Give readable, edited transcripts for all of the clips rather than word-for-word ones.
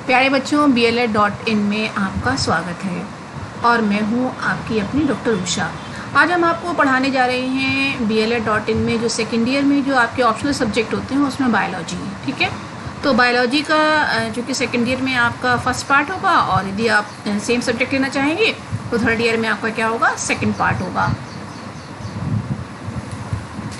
प्यारे बच्चों, BLED.in में आपका स्वागत है और मैं हूँ आपकी अपनी डॉक्टर उषा। आज हम आपको पढ़ाने जा रहे हैं BLED.in में जो सेकेंड ईयर में जो आपके ऑप्शनल सब्जेक्ट होते हैं उसमें बायोलॉजी, ठीक है। तो बायोलॉजी का जो कि सेकेंड ईयर में आपका फर्स्ट पार्ट होगा और यदि आप सेम सब्जेक्ट लेना चाहेंगे तो थर्ड ईयर में आपका क्या होगा, सेकेंड पार्ट होगा,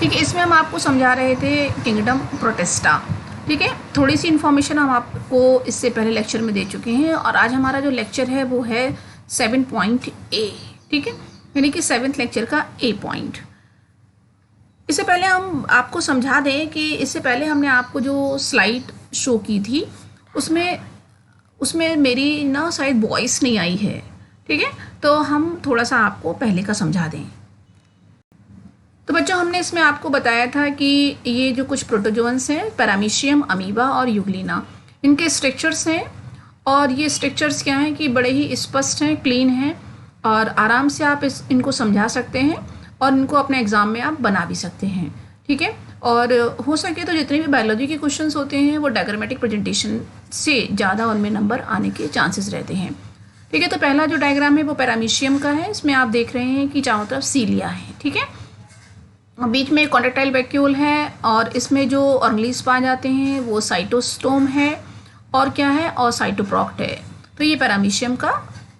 ठीक है। इसमें हम आपको समझा रहे थे किंगडम प्रोटिस्टा, ठीक है। थोड़ी सी इन्फॉर्मेशन हम आपको इससे पहले लेक्चर में दे चुके हैं और आज हमारा जो लेक्चर है वो है 7.A, ठीक है, यानी कि 7th लेक्चर का A पॉइंट। इससे पहले हम आपको समझा दें कि इससे पहले हमने आपको जो स्लाइड शो की थी उसमें मेरी ना शायद वॉइस नहीं आई है, ठीक है। तो हम थोड़ा सा आपको पहले का समझा दें। तो बच्चों, हमने इसमें आपको बताया था कि ये जो कुछ प्रोटोजोन्स हैं, पैरामीशियम, अमीबा और यूग्लिना, इनके स्ट्रक्चर्स हैं और ये स्ट्रक्चर्स क्या हैं कि बड़े ही स्पष्ट हैं, क्लीन हैं और आराम से आप इनको समझा सकते हैं और इनको अपने एग्ज़ाम में आप बना भी सकते हैं, ठीक है। और हो सके तो जितने भी बायोलॉजी के क्वेश्चंस होते हैं वो डायग्रामेटिक प्रेजेंटेशन से ज़्यादा उनमें नंबर आने के चांसेस रहते हैं, ठीक है। तो पहला जो डायग्राम है वो पैरामीशियम का है। इसमें आप देख रहे हैं कि चारों तरफ सीलिया है, ठीक है। बीच में कॉन्ट्रैक्टाइल वैक्यूल है और इसमें जो ऑर्गेनेल्स पाए जाते हैं वो साइटोस्टोम है और क्या है, और साइटोप्रोक्ट है। तो ये पैरामीशियम का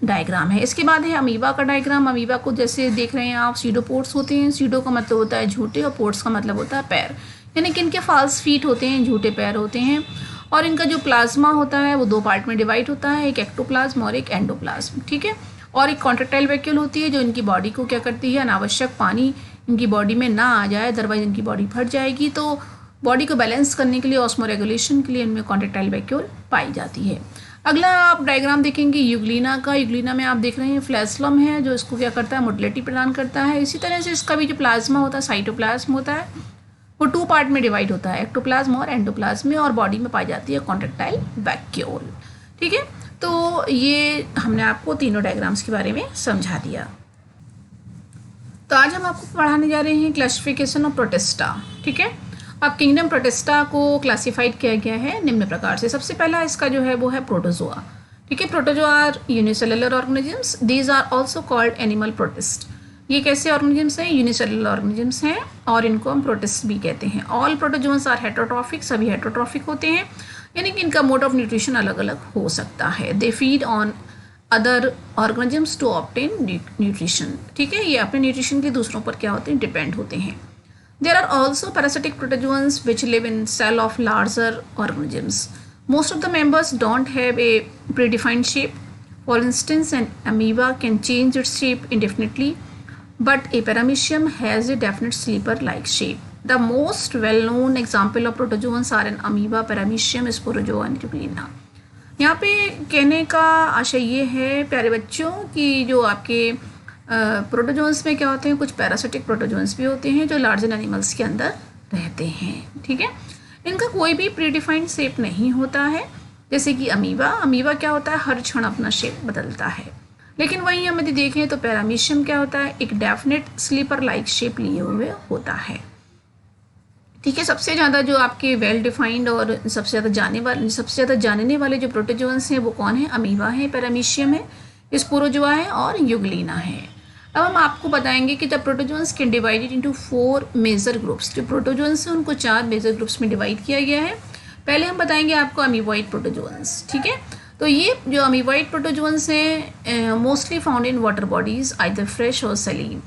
डायग्राम है। इसके बाद है अमीबा का डायग्राम। अमीबा को जैसे देख रहे हैं आप, सीडोपोड्स होते हैं। सीडो का मतलब होता है झूठे और पोड्स का मतलब होता है पैर, यानी कि इनके फॉल्स फीट होते हैं, झूठे पैर होते हैं। और इनका जो प्लाज्मा होता है वो दो पार्ट में डिवाइड होता है, एक एक्टोप्लाज्म और एक एंडोप्लाज्म, ठीक है। और एक कॉन्ट्रैक्टाइल वैक्यूल होती है जो इनकी बॉडी को क्या करती है, अनावश्यक पानी इनकी बॉडी में ना आ जाए, अदरवाइज इनकी बॉडी फट जाएगी। तो बॉडी को बैलेंस करने के लिए, ऑस्मो रेगुलेशन के लिए इनमें कॉन्ट्रैक्टाइल वैक्यूल पाई जाती है। अगला आप डायग्राम देखेंगे यूग्लिना का। यूग्लिना में आप देख रहे हैं फ्लैस्लम है जो इसको क्या करता है, मोटिलिटी प्रदान करता है। इसी तरह से इसका भी जो प्लाज्मा होता है, साइटोप्लाज्म होता है, वो टू पार्ट में डिवाइड होता है, एक्टोप्लाज्म और एंडोप्लाज्म में, और बॉडी में पाई जाती है कॉन्ट्रैक्टाइल वैक्यूल, ठीक है। तो ये हमने आपको तीनों डायग्राम्स के बारे में समझा दिया। तो आज हम आपको पढ़ाने जा रहे हैं क्लासिफिकेशन ऑफ प्रोटिस्टा, ठीक है। अब किंगडम प्रोटिस्टा को क्लासिफाइड किया गया है निम्न प्रकार से। सबसे पहला इसका जो है वो है प्रोटोजोआ, ठीक है। Protozoa are unicellular organisms, these are also called animal protist. ये कैसे ऑर्गेनिजम्स हैं, यूनिसेलुलर ऑर्गेनिजम्स हैं और इनको हम प्रोटिस्ट भी कहते हैं। ऑल प्रोटोजोन्स आर हेटरोट्रॉफिक, सभी हेटरोट्रॉफिक होते हैं, यानी कि इनका मोड ऑफ न्यूट्रिशन अलग अलग हो सकता है। They feed on other organisms to obtain nutrition, ठीक है। ये अपने न्यूट्रिशन के दूसरों पर क्या होते हैं, डिपेंड होते हैं। There are also parasitic protozoans which live in cell of larger organisms. Most of the members don't have a predefined shape. For instance an amoeba can change its shape indefinitely, but a paramecium has a definite sleeper-like shape. The most well-known example of protozoans are an amoeba, paramecium, sporozoa and euglena. यहाँ पे कहने का आशय ये है प्यारे बच्चों कि जो आपके प्रोटोजोन्स में क्या होते हैं, कुछ पैरासिटिक प्रोटोजोन्स भी होते हैं जो लार्जर एनिमल्स के अंदर रहते हैं, ठीक है। इनका कोई भी प्रीडिफाइंड शेप नहीं होता है, जैसे कि अमीबा क्या होता है, हर क्षण अपना शेप बदलता है। लेकिन वहीं हम यदि देखें तो पैरामीशियम क्या होता है, एक डेफिनेट स्लीपर लाइक शेप लिए हुए होता है, ठीक है। सबसे ज़्यादा जो आपके वेल डिफाइंड और सबसे ज़्यादा जानने वाले जो प्रोटोजोन्स हैं वो कौन है, अमीबा है, पैरामीशियम है, स्पोरोजोआ है और यूग्लिना है। अब हम आपको बताएंगे कि the protozoans can divided into 4 major groups. जो प्रोटोजोन्स हैं उनको 4 मेजर ग्रुप्स में डिवाइड किया गया है। पहले हम बताएंगे आपको अमीबॉइड प्रोटोजोन्स, ठीक है। तो ये जो अमीबॉइड प्रोटोजोन्स हैं mostly found in water bodies, either fresh और सलीन।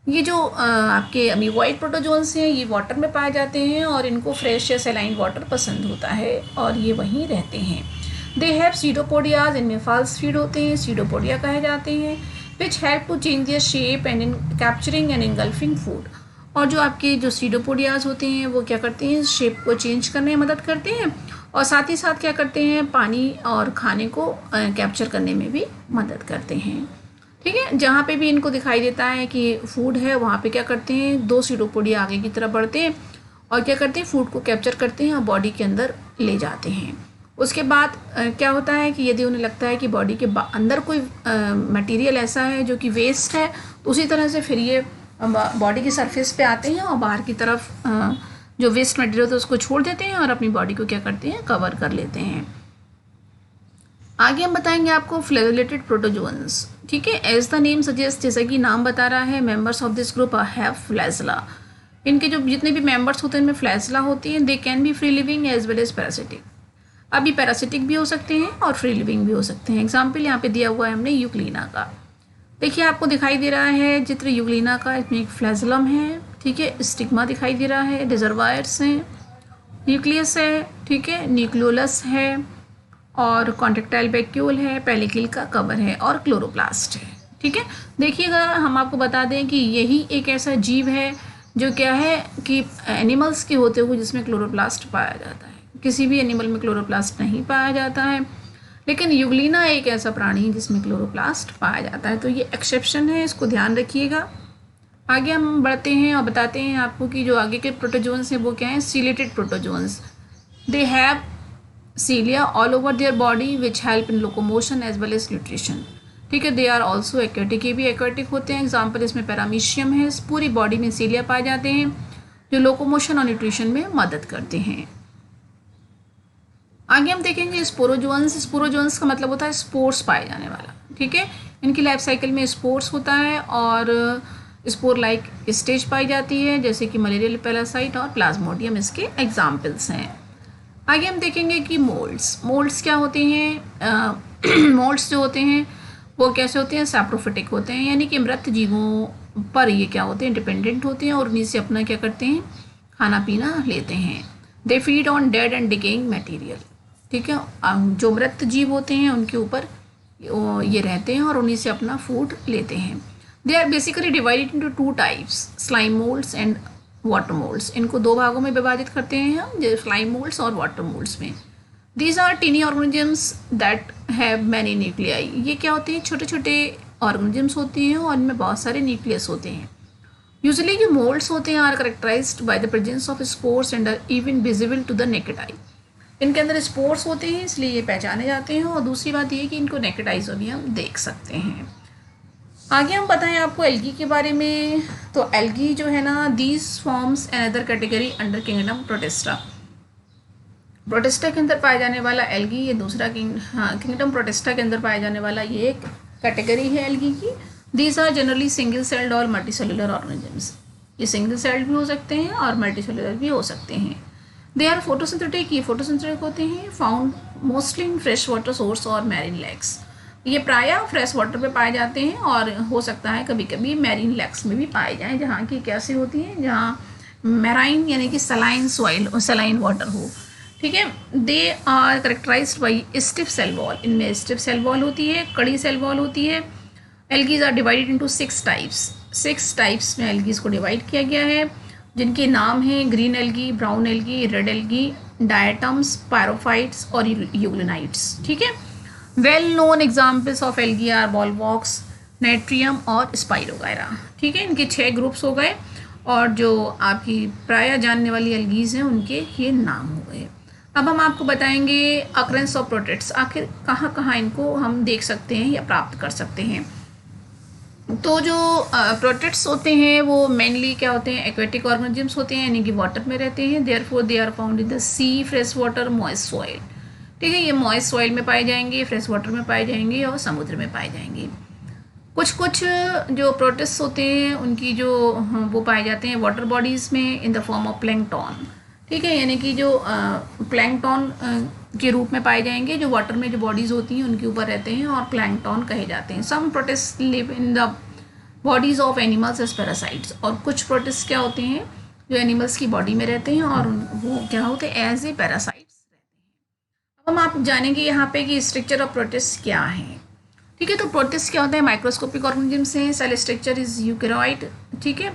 ये जो आपके अमीबॉइड प्रोटोजोन्स हैं ये वाटर में पाए जाते हैं और इनको फ्रेश या सलाइन वाटर पसंद होता है और ये वहीं रहते हैं। दे हैव सीडोपोडियाज, इनमें फॉल्स फीड होते हैं, सीडोपोडिया कहे जाते हैं, which help to change their shape and in capturing and engulfing food. और जो आपके जो सीडोपोडियाज होते हैं वो क्या करते हैं, शेप को चेंज करने में मदद करते हैं और साथ ही साथ क्या करते हैं, पानी और खाने को कैप्चर करने में भी मदद करते हैं, ठीक है। जहाँ पे भी इनको दिखाई देता है कि फूड है वहाँ पे क्या करते हैं, 2 सीडोपोडिया आगे की तरफ बढ़ते हैं और क्या करते हैं, फूड को कैप्चर करते हैं और बॉडी के अंदर ले जाते हैं। उसके बाद क्या होता है कि यदि उन्हें लगता है कि बॉडी के अंदर कोई मटेरियल ऐसा है जो कि वेस्ट है, तो उसी तरह से फिर ये बॉडी की सरफेस पे आते हैं और बाहर की तरफ जो वेस्ट मटेरियल होता है उसको छोड़ देते हैं और अपनी बॉडी को क्या करते हैं, कवर कर लेते हैं। आगे हम बताएंगे आपको फ्लैजेलेटेड प्रोटोजोअन्स। ठीक है, एज द नेम सजेस्ट, जैसा कि नाम बता रहा है, members of this group have flagella. इनके जो जितने भी मेंबर्स होते हैं इनमें फ्लैजला होती है। They can be free living as well as parasitic. अभी पैरासिटिक भी हो सकते हैं और फ्री लिविंग भी हो सकते हैं। एग्जाम्पल यहाँ पे दिया हुआ है हमने यूग्लिना का। देखिए आपको दिखाई दे रहा है चित्र यूग्लिना का, इसमें एक फ्लैजलम है, ठीक है, स्टिग्मा दिखाई दे रहा है, रिजर्वायर्स हैं, न्यूक्लियस है, ठीक है, न्यूक्लियोलस है और कॉन्ट्रेक्टाइल वैक्यूल है, पेलिकल का कवर है और क्लोरोप्लास्ट है। ठीक है, देखिएगा हम आपको बता दें कि यही एक ऐसा जीव है जो क्या है कि एनिमल्स के होते हुए जिसमें क्लोरोप्लास्ट पाया जाता है। किसी भी एनिमल में क्लोरोप्लास्ट नहीं पाया जाता है, लेकिन यूग्लिना एक ऐसा प्राणी है जिसमें क्लोरोप्लास्ट पाया जाता है। तो ये एक्सेप्शन है, इसको ध्यान रखिएगा। आगे हम बढ़ते हैं और बताते हैं आपको कि जो आगे के प्रोटोजोन्स हैं वो क्या हैं, ciliated protozoans. They have cilia all over their body which help in locomotion as well as nutrition. ठीक है, दे आर ऑल्सो एक्वेटिक, ये भी एक्वेटिक होते हैं। एग्जाम्पल इसमें पैरामीशियम है, पूरी बॉडी में सीलिया पाए जाते हैं जो लोकोमोशन और न्यूट्रिशन में मदद करते हैं। आगे हम देखेंगे स्पोरोजोन्स। स्पोरोजोन्स का मतलब होता है स्पोर्स पाए जाने वाला। ठीक है, इनकी लाइफ साइकिल में स्पोर्स होता है और स्पोर लाइक स्टेज पाई जाती है, जैसे कि मलेरियल पैरासाइट और प्लाज्मोडियम इसके एग्जाम्पल्स हैं। आगे हम देखेंगे कि मोल्ड्स। मोल्ड्स क्या होते हैं? मोल्ड्स जो होते हैं वो कैसे होते हैं, सैप्रोफिटिक होते हैं, यानी कि मृत जीवों पर ये क्या होते हैं, डिपेंडेंट होते हैं और उन्हीं से अपना क्या करते हैं, खाना पीना लेते हैं। दे feed on dead and decaying material. ठीक है, जो मृत जीव होते हैं उनके ऊपर ये रहते हैं और उन्हीं से अपना फूड लेते हैं। They are basically divided into two types, slime moulds and water moulds. इनको दो भागों में विभाजित करते हैं हम, जो स्लाइम मोल्ड्स और वाटर मोल्ड्स में। These are tiny organisms that have many nuclei. ये क्या होते हैं, छोटे छोटे ऑर्गेनिजम्स होते हैं और इनमें बहुत सारे न्यूक्लियस होते हैं। यूजुअली जो मोल्ड्स होते हैं are characterised by the presence of spores and are even visible to the naked eye. इनके अंदर स्पोर्स होते हैं इसलिए ये पहचाने जाते हैं, और दूसरी बात ये कि इनको नेकेड आई से भी हम देख सकते हैं। आगे हम बताएं आपको एल्गी के बारे में। तो एल्गी जो है ना, these forms another category under kingdom protista. Protista के अंदर पाए जाने वाला एल्गी, ये दूसरा किंगडम प्रोटिस्टा के अंदर पाए जाने वाला ये एक कैटेगरी है एल्गी की। These are generally single celled और मल्टी सेलुलर ऑर्गेनिजम्स। ये सिंगल सेल्ड भी हो सकते हैं और मल्टी सेलुलर भी हो सकते हैं। दे आर फोटोसिंथेटिक, ये फोटोसिंथेटिक होते हैं, found mostly in fresh water source और मैरीन लेक्स। ये प्रायः फ्रेश वाटर पे पाए जाते हैं और हो सकता है कभी कभी मैरीन लेक्स में भी पाए जाएं, जहाँ की कैसी होती हैं, जहाँ मैराइन यानी कि सलाइन सॉइल और सलाइन वाटर हो। ठीक है, they are characterised by stiff cell wall. इनमें स्टिफ सेल वॉल होती है, कड़ी सेल वॉल होती है। Algae are divided into 6 types. 6 types में एल्गीज को डिवाइड किया गया है, जिनके नाम हैं green algae, brown algae, red algae, diatoms, pyrophytes और यूग्लिनाइट्स। ठीक है, well known examples of algae are volvox, netrium और स्पाइरोगायरा। ठीक है, इनके 6 ग्रुप्स हो गए और जो आपकी प्रायः जानने वाली एल्गीज हैं उनके ये नाम हो गए। अब हम आपको बताएंगे अकरेंस ऑफ प्रोटिस्ट, आखिर कहाँ कहाँ इनको हम देख सकते हैं या प्राप्त कर सकते हैं। तो जो प्रोटिस्ट होते हैं वो मेनली क्या होते हैं, एक्वेटिक ऑर्गेनिजम्स होते हैं, यानी कि वाटर में रहते हैं। Therefore they are found in the sea, fresh water, moist soil. ठीक है, ये मॉइस्ट सॉइल में पाए जाएंगे, फ्रेश वाटर में पाए जाएंगे और समुद्र में पाए जाएंगे। कुछ जो प्रोटिस्ट होते हैं उनकी जो वो पाए जाते हैं वाटर बॉडीज़ में in the form of plankton. ठीक है, यानी कि जो प्लैंकटन के रूप में पाए जाएंगे, जो वाटर में जो बॉडीज़ होती हैं उनके ऊपर रहते हैं और प्लैंकटन कहे जाते हैं। Some protist live in the bodies of animals as parasites. और कुछ प्रोटिस्ट क्या होते हैं जो एनिमल्स की बॉडी में रहते हैं और वो क्या होते हैं, एज ए पैरासाइट्स रहते हैं। अब हम आप जानेंगे यहाँ पे कि स्ट्रक्चर ऑफ प्रोटिस्ट क्या है। ठीक है, तो प्रोटिस्ट क्या होता है, माइक्रोस्कोपिक ऑर्गेनिजम्स हैं। Cell structure is eukaryote. ठीक है,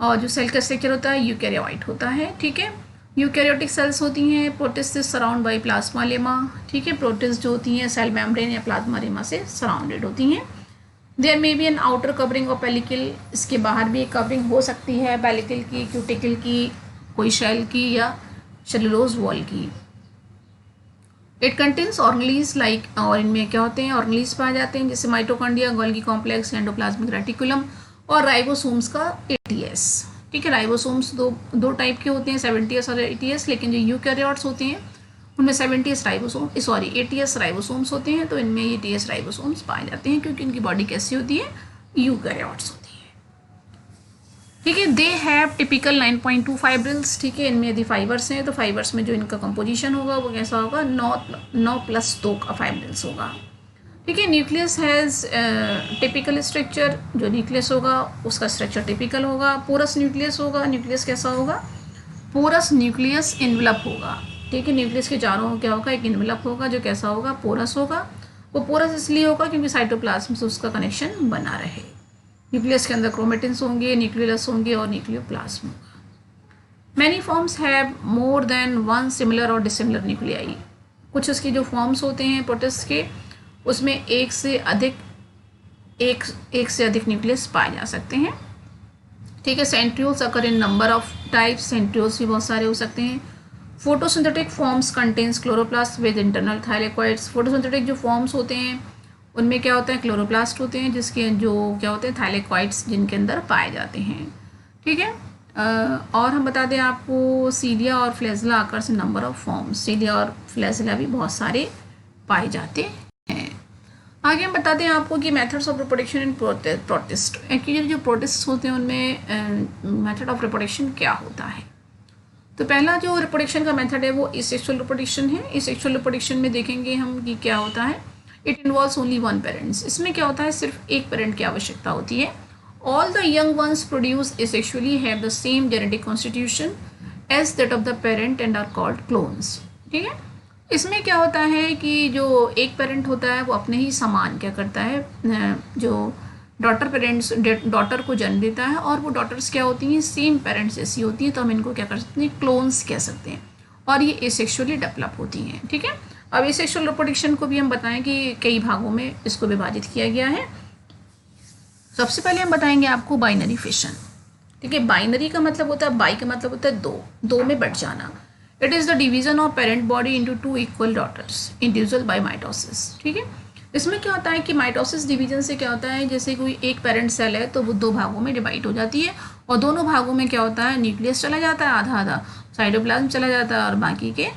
और जो सेल का स्ट्रक्चर होता है यूकैरियोट होता है। ठीक है, यूकैरियोटिक सेल्स होती हैं। Protist is surround by plasma lemma. ठीक है, प्रोटिस्ट जो होती हैं सेल मेम्ब्रेन या प्लाज्मा लेमा से सराउंडेड होती हैं। There may be an outer covering of pellicle, इसके बाहर भी एक कवरिंग हो सकती है पेलिकल की, क्यूटिकल की, कोई शेल की या सेलुलोज वॉल की। इट कंटेन्स ऑर्गेनीज लाइक, और इनमें क्या होते हैं, ऑर्गेनीज पाए जाते हैं जैसे mitochondria, Golgi complex, endoplasmic reticulum और राइबोसोम्स का ATS। ठीक है, राइबोसोम्स दो टाइप के होते हैं, 70S और 80S, लेकिन जो यूकैरियोट्स होते हैं उनमें 70s ribosome sorry 80s ribosomes होते हैं, तो इनमें 80s राइबोसोम्स पाए जाते हैं क्योंकि इनकी बॉडी कैसी होती है, यूकैरियोट्स होती है। ठीक है, दे हैव टिपिकल 9.2 फाइब्रिल्स। ठीक है, इनमें यदि फाइबर्स हैं तो फाइबर्स में जो इनका कंपोजिशन होगा वो कैसा होगा, 9+2 का फाइब्रिल्स होगा। ठीक है, न्यूक्लियस हैज़ टिपिकल स्ट्रक्चर, जो न्यूक्लियस होगा उसका स्ट्रक्चर टिपिकल होगा। पोरस न्यूक्लियस होगा, न्यूक्लियस कैसा होगा, पोरस न्यूक्लियस इन्वलप होगा। ठीक है, न्यूक्लियस के चारों क्या होगा, एक इन्वलप होगा जो कैसा होगा, पोरस होगा। वो पोरस इसलिए होगा क्योंकि साइटोप्लाज्म से उसका कनेक्शन बना रहे। न्यूक्लियस के अंदर क्रोमेटिन्स होंगे, न्यूक्लियस होंगे और न्यूक्लियोप्लाज्म होगा। Many forms have more than one similar और डिसिमिलर न्यूक्लियाई। कुछ इसके जो फॉर्म्स होते हैं प्रोटिस्ट के, उसमें एक से अधिक न्यूक्लियस पाए जा सकते हैं। ठीक है, centrioles occur in number of types, centrioles भी बहुत सारे हो सकते हैं। Photosynthetic forms contains chloroplast with internal thylakoids. Photosynthetic जो फॉर्म्स होते हैं उनमें क्या होता है, क्लोरोप्लास्ट होते हैं जिसके जो क्या होते हैं, थाइलेकोइड्स जिनके अंदर पाए जाते हैं। ठीक है, और हम बता दें आपको सीलिया और फ्लैजिला आकर से नंबर ऑफ फॉर्म्स, सीलिया और फ्लैजिला भी बहुत सारे पाए जाते हैं। आगे हम बताते हैं आपको कि methods of reproduction in protist. Actually जो प्रोटिस्ट होते हैं उनमें मेथड ऑफ रिप्रोडक्शन क्या होता है। तो पहला जो रिप्रोडक्शन का मेथड है वो एसेक्सुअल रिप्रोडक्शन है। एसेक्सुअल रिप्रोडक्शन में देखेंगे हम कि क्या होता है, it involves only one parents. इसमें क्या होता है, सिर्फ एक पेरेंट की आवश्यकता होती है। All the young ones produce asexually have the same genetic constitution as that of the parent and are called clones. ठीक है, इसमें क्या होता है कि जो एक पेरेंट होता है वो अपने ही समान क्या करता है, जो डॉटर को जन्म देता है और वो डॉटर्स क्या होती हैं, सेम पेरेंट्स जैसी होती हैं, तो हम इनको क्या कर सकते हैं, क्लोन्स कह सकते हैं। और ये एसेक्सुअली डेवलप होती हैं। ठीक है, अब एसेक्सुअल रिप्रोडक्शन को भी हम बताएं कि कई भागों में इसको विभाजित किया गया है। सबसे पहले हम बताएंगे आपको बाइनरी फिशन। ठीक है, बाइनरी का मतलब होता है, बाई का मतलब होता है दो में बढ़ जाना। It is the division of parent body into 2 equal daughters individual by mitosis. ठीक है, इसमें क्या होता है कि माइटोसिस डिवीजन से क्या होता है, जैसे कोई एक पेरेंट सेल है तो वो 2 भागों में डिवाइड हो जाती है और दोनों भागों में क्या होता है, न्यूक्लियस चला जाता है आधा आधा, साइटोप्लाज्म चला जाता है और बाकी के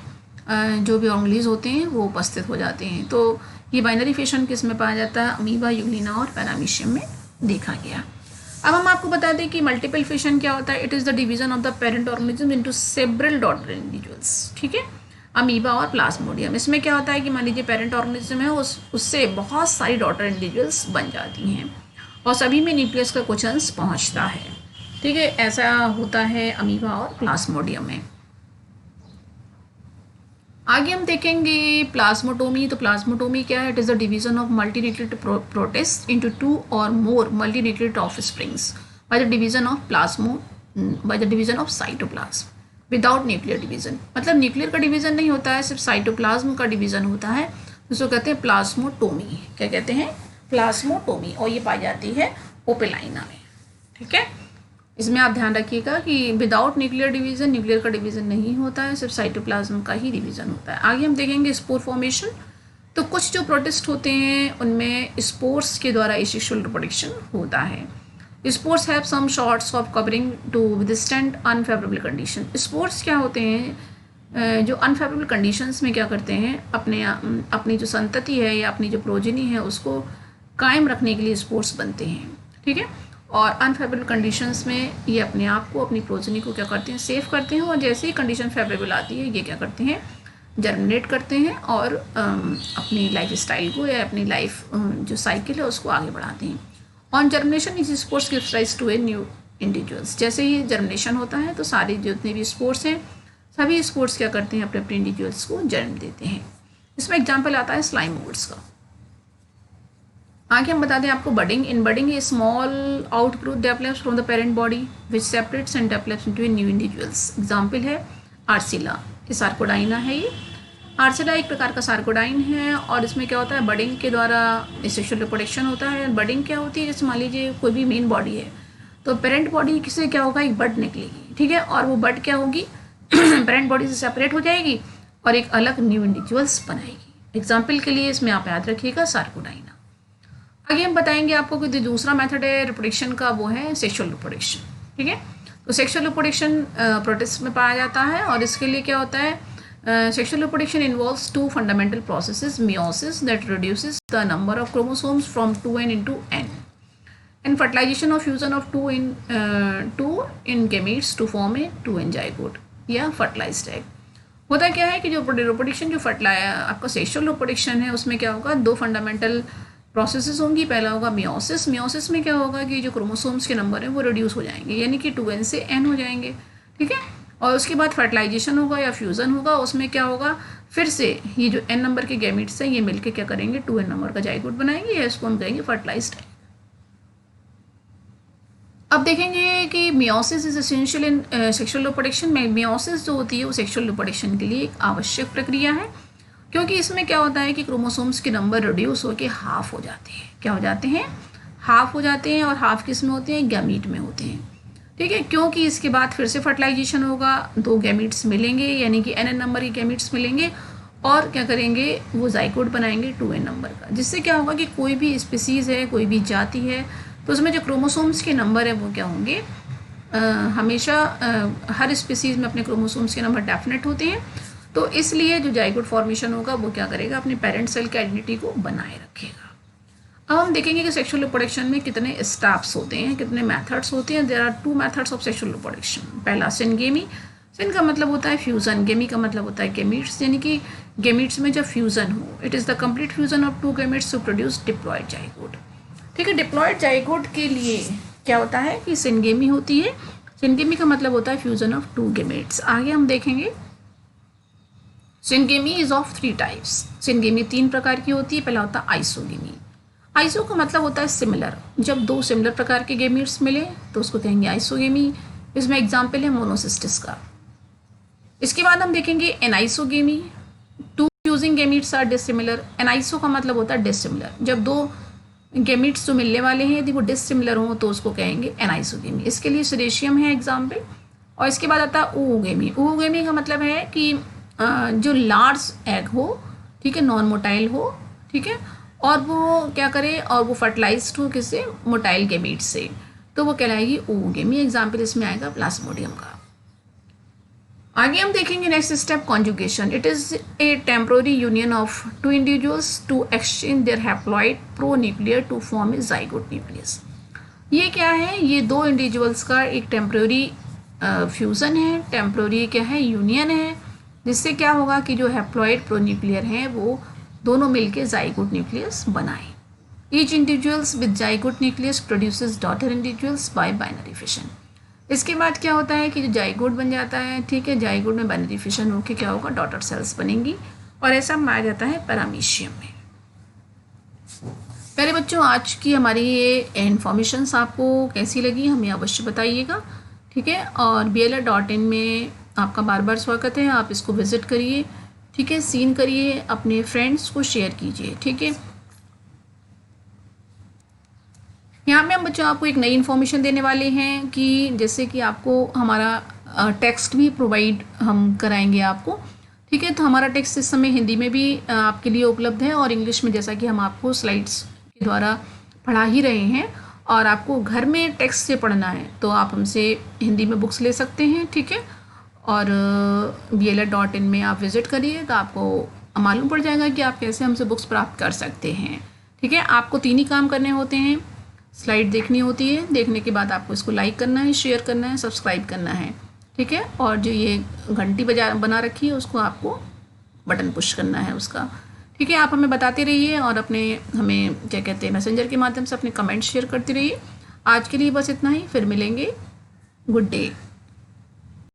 जो भी ऑर्गेनेल्स होते हैं वो उपस्थित हो जाते हैं। तो ये बाइनरी फिशन किस में पाया जाता है, अमीबा, यूग्लिना और पैरामीशियम में देखा गया। अब हम आपको बता दें कि मल्टीपल फिशन क्या होता है। It is the division of the parent organism into several daughter individuals. ठीक है, अमीबा और प्लाज्मोडियम। इसमें क्या होता है कि मान लीजिए पेरेंट ऑर्गेनिज्म है, उससे बहुत सारी डॉटर इंडिविजुअल्स बन जाती हैं और सभी में न्यूक्लियस का कुछ अंश पहुँचता है। ठीक है, ऐसा होता है अमीबा और प्लाज्मोडियम में। आगे हम देखेंगे प्लाज्मोटोमी। तो प्लाज्मोटोमी क्या है, it is the division of multinucleated protist into 2 और more multinucleated offsprings by the division of cytoplasm without nuclear division. मतलब न्यूक्लियर का डिवीजन नहीं होता है, सिर्फ साइटोप्लाज्म का डिवीजन होता है, जिसको कहते हैं प्लाज्मोटोमी। क्या कहते हैं, प्लाज्मोटोमी। और ये पाई जाती है ओपेलाइना में। ठीक है, इसमें आप ध्यान रखिएगा कि विदाउट न्यूक्लियर डिवीजन, न्यूक्लियर का डिवीजन नहीं होता है, सिर्फ साइटोप्लाज्म का ही डिवीजन होता है। आगे हम देखेंगे स्पोर फॉर्मेशन। तो कुछ जो प्रोटिस्ट होते हैं उनमें स्पोर्स के द्वारा एसेक्सुअल रिप्रोडक्शन होता है। Spores have some sorts of covering to withstand unfavourable condition. Spores क्या होते हैं, जो अनफेवरेबल कंडीशंस में क्या करते हैं, अपनी जो संतति है या अपनी जो प्रोजेनी है उसको कायम रखने के लिए स्पोर्स बनते हैं। ठीक है, और अनफेवरेबल कंडीशंस में ये अपने आप को, अपनी प्रोजेनी को क्या करते हैं, सेव करते हैं, और जैसे ही कंडीशन फेवरेबल आती है ये क्या करते हैं, जर्मिनेट करते हैं और अपनी लाइफ स्टाइल को या अपनी लाइफ जो साइकिल है उसको आगे बढ़ाते हैं। ऑन जर्मिनेशन इस spores gives rise to a new individuals. जैसे ही जर्मिनेशन होता है तो सारे जितने भी स्पोर्ट्स हैं सभी स्पोर्ट्स क्या करते हैं, अपने अपने इंडिविजुअल्स को जन्म देते हैं। इसमें एग्जाम्पल आता है स्लाइम मोल्ड्स का। आगे हम बता दें आपको budding. In budding A small outgrowth develops from the parent body which separates and develops into A new individuals. Example है आर्सिला, ये सार्कोडाइना है। ये आर्सिला एक प्रकार का सार्कोडाइन है और इसमें क्या होता है, बडिंग के द्वारा सेक्सुअल रिप्रोडक्शन होता है। बडिंग क्या होती है, जैसे मान लीजिए कोई भी मेन बॉडी है तो पेरेंट बॉडी से क्या होगा, एक बड निकलेगी। ठीक है, और वो बड क्या होगी पेरेंट बॉडी से सेपरेट हो जाएगी और एक अलग न्यू इंडिविजुअल्स बनाएगी। एग्जाम्पल के लिए इसमें आप याद रखिएगा सार्कोडाइना। आगे हम बताएंगे आपको कि दूसरा मेथड है रिप्रोडक्शन का, वो है सेक्सुअल रिप्रोडक्शन। ठीक है, तो सेक्सुअल रिप्रोडक्शन प्रोटिस्ट में पाया जाता है और इसके लिए क्या होता है Sexual reproduction involves two fundamental processes: meiosis that reduces the number of chromosomes from 2n into n, and fertilization or fusion of two in gametes to form a 2n zygote या fertilized egg. होता क्या है कि जो reproduction जो आपका sexual reproduction है उसमें क्या होगा, दो फंडामेंटल प्रोसेसेस होंगी. पहला होगा मियोसिस. मियोसिस में क्या होगा कि जो क्रोमोसोम्स के नंबर हैं वो रिड्यूस हो जाएंगे, यानी कि 2n से n हो जाएंगे. ठीक है. और उसके बाद फर्टिलाइजेशन होगा या फ्यूज़न होगा. उसमें क्या होगा, फिर से ये जो n नंबर के गैमेट्स हैं ये मिलके क्या करेंगे, 2n नंबर का जाइगोट बनाएंगे, या इसको हम कहेंगे फर्टिलाइज्ड एग. अब देखेंगे कि meiosis is essential in sexual reproduction. में मियोसिस जो होती है वो सेक्सुअल रिप्रोडक्शन के लिए एक आवश्यक प्रक्रिया है, क्योंकि इसमें क्या होता है कि क्रोमोसोम्स के नंबर रिड्यूस होकर हाफ हो जाते हैं. क्या हो जाते हैं, हाफ हो जाते हैं. और हाफ किस में होते हैं, गैमीट में होते हैं. ठीक है. क्योंकि इसके बाद फिर से फर्टिलाइजेशन होगा, दो गैमीट्स मिलेंगे, यानी कि n नंबर के गैमीट्स मिलेंगे, और क्या करेंगे, वो जाइगोट बनाएंगे 2n नंबर का. जिससे क्या होगा कि कोई भी स्पीसीज़ है, कोई भी जाति है, तो उसमें जो क्रोमोसोम्स के नंबर है वो क्या होंगे, हमेशा हर स्पीसीज़ में अपने क्रोमोसोम्स के नंबर डेफिनेट होते हैं. तो इसलिए जो जाइगोट फॉर्मेशन होगा वो क्या करेगा, अपने पेरेंट सेल की आइडेंटिटी को बनाए रखेगा. अब हम देखेंगे कि सेक्सुअल रिप्रोडक्शन में कितने स्टेप्स होते हैं, कितने मेथड्स होते हैं. There are 2 methods of sexual reproduction. पहला सिनगेमी. सिन का मतलब होता है फ्यूज़न, गेमी का मतलब होता है गेमीट्स, यानी कि गेमीट्स में जब फ्यूज़न हो. It is the complete fusion of 2 gametes to produce diploid zygote. ठीक है. डिप्लॉयड जाइगोट के लिए क्या होता है कि सिनगेमी होती है. सिनगेमी का मतलब होता है फ्यूज़न ऑफ 2 गेमीट्स. आगे हम देखेंगे. Syngamy is of 3 types. Syngamy 3 प्रकार की होती है. पहला होता है आइसोगेमी. आइसो का मतलब होता है सिमिलर. जब 2 सिमिलर प्रकार के गेमीट्स मिले तो उसको कहेंगे आइसोगेमी. इसमें एग्जाम्पल है मोनोसिस्टिस का. इसके बाद हम देखेंगे anisogamy. 2 fusing gametes are dissimilar. Aniso का मतलब होता है डिसिमिलर. जब 2 गेमीट्स जो मिलने वाले हैं यदि वो डिसिमिलर हों तो उसको कहेंगे एनाइसोगेमी. इसके लिए सीरेशियम है एग्जाम्पल. और इसके बाद आता है ooगेमी. ooगेमी का मतलब है कि जो लार्ज एग हो, ठीक है, नॉन मोटाइल हो, ठीक है, और वो क्या करे, और वो फर्टिलाइज्ड हो किससे, मोटाइल गेमीट से, तो वो कहलाएगी ooगेमी. एग्जाम्पल इसमें आएगा प्लाज्मोडियम का. आगे हम देखेंगे next step conjugation. It is a temporary union of 2 individuals to exchange their haploid pronuclear to form a zygote nucleus. ये क्या है, ये 2 इंडिविजुअल्स का एक टेम्पोररी फ्यूज़न है, टेम्पोररी क्या है, यूनियन है, जिससे क्या होगा कि जो हैप्लॉइड प्रोन्यूक्लियर हैं वो दोनों मिलके जाइगोट न्यूक्लियस बनाए. Each individuals with zygote nucleus produces daughter individuals bye binary fission. इसके बाद क्या होता है कि जो जाइगोट बन जाता है, ठीक है, जाइगोट में बाइनरी फिशन होकर क्या होगा, डॉटर सेल्स बनेंगी, और ऐसा माना जाता है पैरामीशियम में. प्यारे बच्चों, आज की हमारी ये इन्फॉर्मेशंस आपको कैसी लगी हमें अवश्य बताइएगा. ठीक है. और BLR.in में आपका बार बार स्वागत है. आप इसको विज़िट करिए, ठीक है, सीन करिए, अपने फ्रेंड्स को शेयर कीजिए. ठीक है. यहाँ में हम बच्चों आपको एक नई इन्फॉर्मेशन देने वाले हैं कि जैसे कि आपको हमारा टेक्स्ट भी प्रोवाइड हम कराएंगे आपको. ठीक है. तो हमारा टेक्स्ट इस समय हिंदी में भी आपके लिए उपलब्ध है, और इंग्लिश में, जैसा कि हम आपको स्लाइड्स के द्वारा पढ़ा ही रहे हैं. और आपको घर में टेक्स्ट से पढ़ना है तो आप हमसे हिंदी में बुक्स ले सकते हैं. ठीक है. और BLR.in में आप विज़िट करिए तो आपको मालूम पड़ जाएगा कि आप कैसे हमसे बुक्स प्राप्त कर सकते हैं. ठीक है. आपको 3 ही काम करने होते हैं. स्लाइड देखनी होती है, देखने के बाद आपको इसको लाइक करना है, शेयर करना है, सब्सक्राइब करना है. ठीक है. और जो ये घंटी बना रखी है उसको आपको बटन पुश करना है उसका. ठीक है. आप हमें बताते रहिए और अपने हमें क्या कहते हैं मैसेंजर के माध्यम से अपने कमेंट शेयर करते रहिए. आज के लिए बस इतना ही. फिर मिलेंगे. Good day.